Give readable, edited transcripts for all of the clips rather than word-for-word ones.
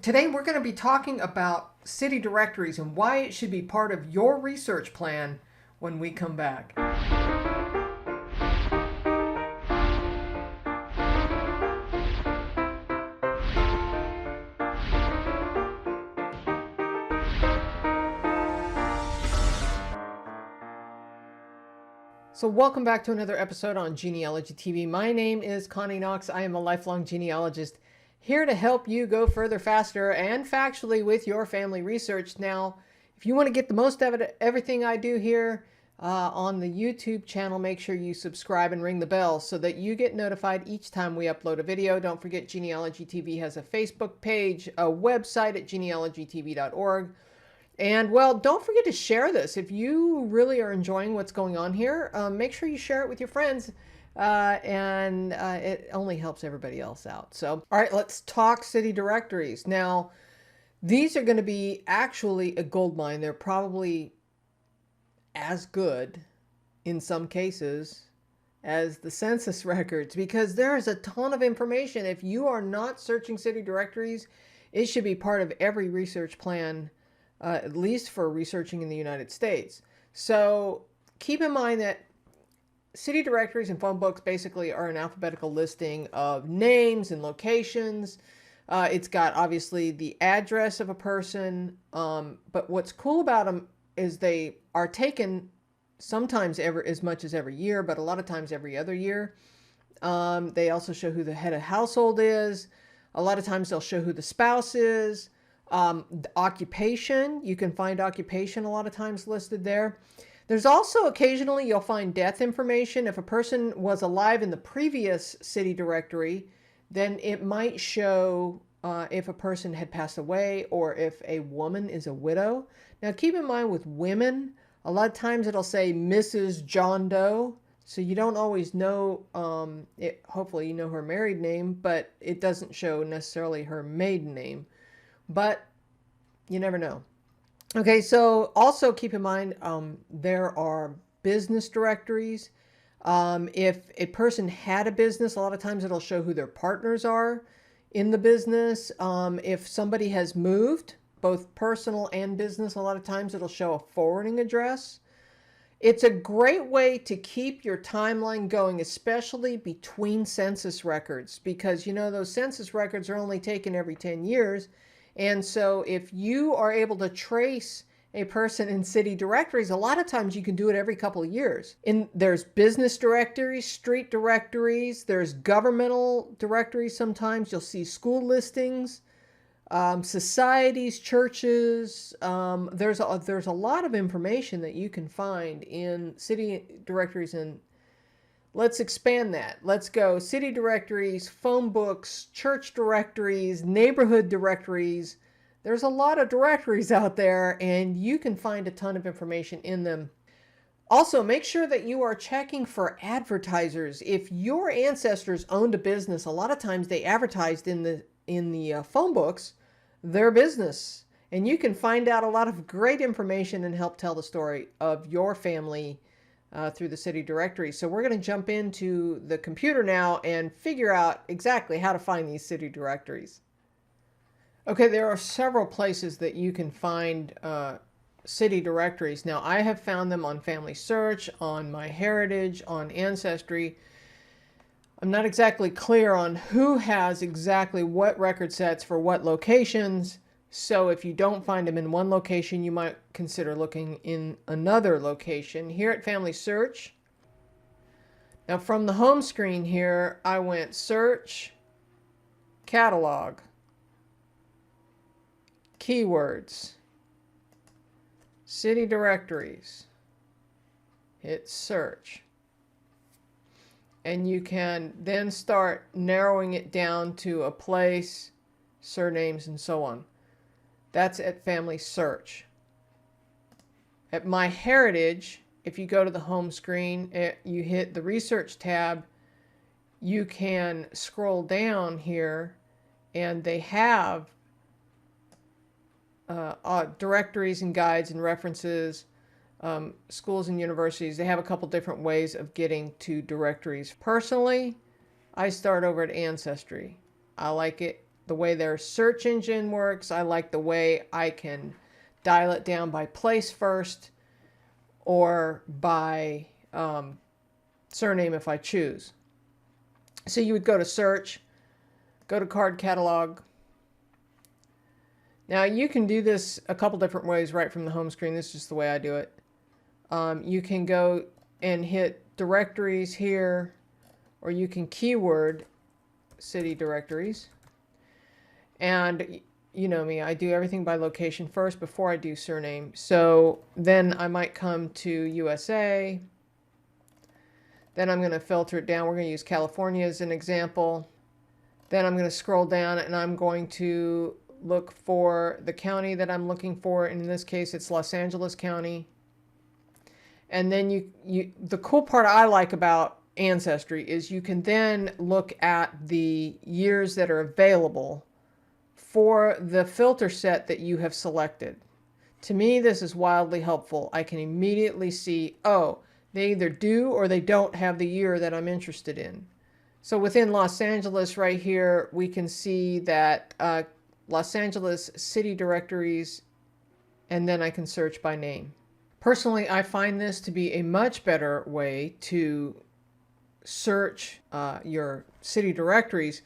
Today we're going to be talking about city directories and why it should be part of your research plan when we come back. So welcome back to another episode on Genealogy TV. My name is Connie Knox. I am a lifelong genealogist here to help you go further, faster, and factually with your family research. Now, if you want to get the most out of everything I do here on the YouTube channel, make sure you subscribe and ring the bell so that you get notified each time we upload a video. Don't forget, Genealogy TV has a Facebook page, a website at genealogytv.org. And well, don't forget to share this. If you really are enjoying what's going on here, make sure you share it with your friends. It only helps everybody else out. So, all right, let's talk city directories. Now, these are going to be actually a goldmine. They're probably as good in some cases as the census records because there is a ton of information. If you are not searching city directories, it should be part of every research plan, at least for researching in the United States. So keep in mind that city directories and phone books basically are an alphabetical listing of names and locations. It's got obviously the address of a person, but what's cool about them is they are taken sometimes as much as every year, but a lot of times every other year. They also show who the head of household is. A lot of times they'll show who the spouse is. The occupation, you can find occupation a lot of times listed there. There's also occasionally you'll find death information. If a person was alive in the previous city directory, then it might show if a person had passed away or if a woman is a widow. Now keep in mind with women, a lot of times it'll say Mrs. John Doe. So you don't always know, hopefully you know her married name, but it doesn't show necessarily her maiden name. But you never know. Okay, so also keep in mind there are business directories. If a person had a business, a lot of times it'll show who their partners are in the business. If somebody has moved, both personal and business, a lot of times it'll show a forwarding address. It's a great way to keep your timeline going, especially between census records, because you know those census records are only taken every 10 years. And so if you are able to trace a person in city directories, a lot of times you can do it every couple of years. There's business directories, street directories, there's governmental directories sometimes. You'll see school listings, societies, churches. There's a lot of information that you can find in city directories, and let's expand that. Let's go city directories, phone books, church directories, neighborhood directories. There's a lot of directories out there and you can find a ton of information in them. Also, make sure that you are checking for advertisers. If your ancestors owned a business, a lot of times they advertised in the phone books their business. And you can find out a lot of great information and help tell the story of your family through the city directory. So we're going to jump into the computer now and figure out exactly how to find these city directories. Okay, there are several places that you can find city directories. Now, I have found them on Family Search, on MyHeritage, on Ancestry. I'm not exactly clear on who has exactly what record sets for what locations. So if you don't find them in one location, you might consider looking in another location. Here at Family Search, now from the home screen here, I went Search, Catalog, Keywords, City Directories, hit Search. And you can then start narrowing it down to a place, surnames, and so on. That's at Family Search. At MyHeritage, if you go to the home screen, you hit the Research tab, you can scroll down here and they have directories and guides and references, schools and universities. They have a couple different ways of getting to directories. Personally, I start over at Ancestry. I like it the way their search engine works. I like the way I can dial it down by place first or by surname if I choose. So you would go to search, go to card catalog. Now you can do this a couple different ways right from the home screen. This is just the way I do it. You can go and hit directories here, or you can keyword City Directories. And you know me, I do everything by location first before I do surname. So then I might come to USA. Then I'm going to filter it down. We're going to use California as an example. Then I'm going to scroll down and I'm going to look for the county that I'm looking for. And in this case, it's Los Angeles County. And then the cool part I like about Ancestry is you can then look at the years that are available for the filter set that you have selected. To me, this is wildly helpful. I can immediately see, oh, they either do or they don't have the year that I'm interested in. So within Los Angeles right here, we can see that Los Angeles City Directories, and then I can search by name. Personally, I find this to be a much better way to search your city directories.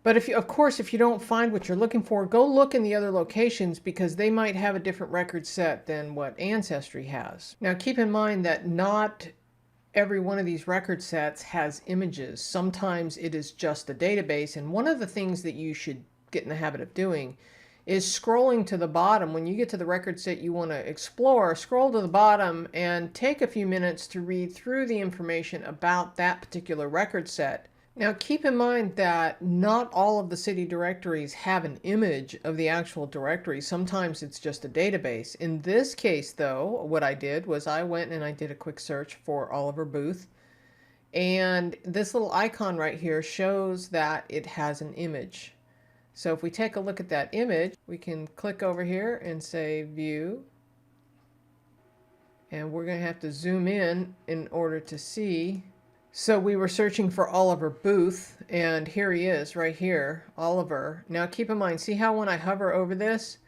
But if you don't find what you're looking for, go look in the other locations because they might have a different record set than what Ancestry has. Now keep in mind that not every one of these record sets has images. Sometimes it is just a database, and one of the things that you should get in the habit of doing is scrolling to the bottom. When you get to the record set you want to explore, scroll to the bottom and take a few minutes to read through the information about that particular record set. Now keep in mind that not all of the city directories have an image of the actual directory. Sometimes it's just a database. In this case though, what I did was I went and I did a quick search for Oliver Booth. And this little icon right here shows that it has an image. So if we take a look at that image, we can click over here and say view. And we're going to have to zoom in order to see. So we were searching for Oliver Booth, and here he is right here, Oliver. Now keep in mind, see how when I hover over this,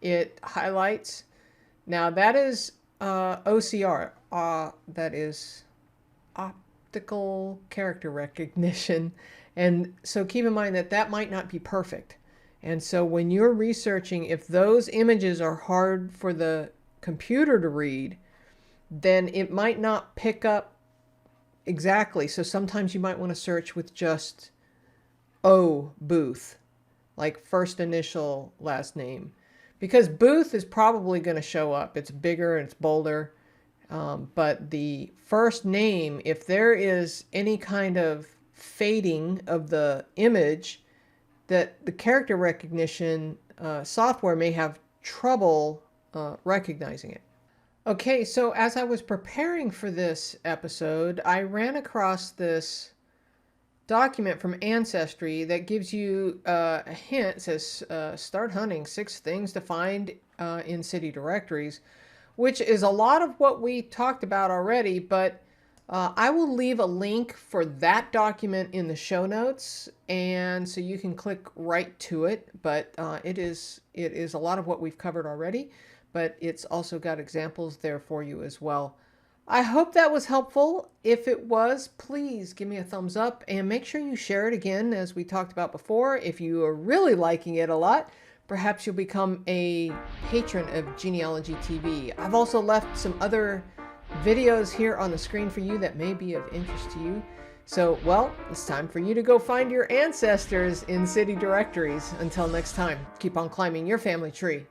it highlights? Now that is OCR, that is optical character recognition. And so keep in mind that that might not be perfect. And so when you're researching, if those images are hard for the computer to read, then it might not pick up exactly. So sometimes you might want to search with just O Booth, like first initial, last name. Because Booth is probably going to show up. It's bigger and it's bolder. But the first name, if there is any kind of fading of the image, that the character recognition software may have trouble recognizing it. Okay, so as I was preparing for this episode, I ran across this document from Ancestry that gives you a hint. It says, start hunting 6 things to find in city directories, which is a lot of what we talked about already, but I will leave a link for that document in the show notes, and so you can click right to it. But it is a lot of what we've covered already, but it's also got examples there for you as well. I hope that was helpful. If it was, please give me a thumbs up and make sure you share it again, as we talked about before. If you are really liking it a lot, perhaps you'll become a patron of Genealogy TV. I've also left some other videos here on the screen for you that may be of interest to you. So, well, it's time for you to go find your ancestors in city directories. Until next time, keep on climbing your family tree.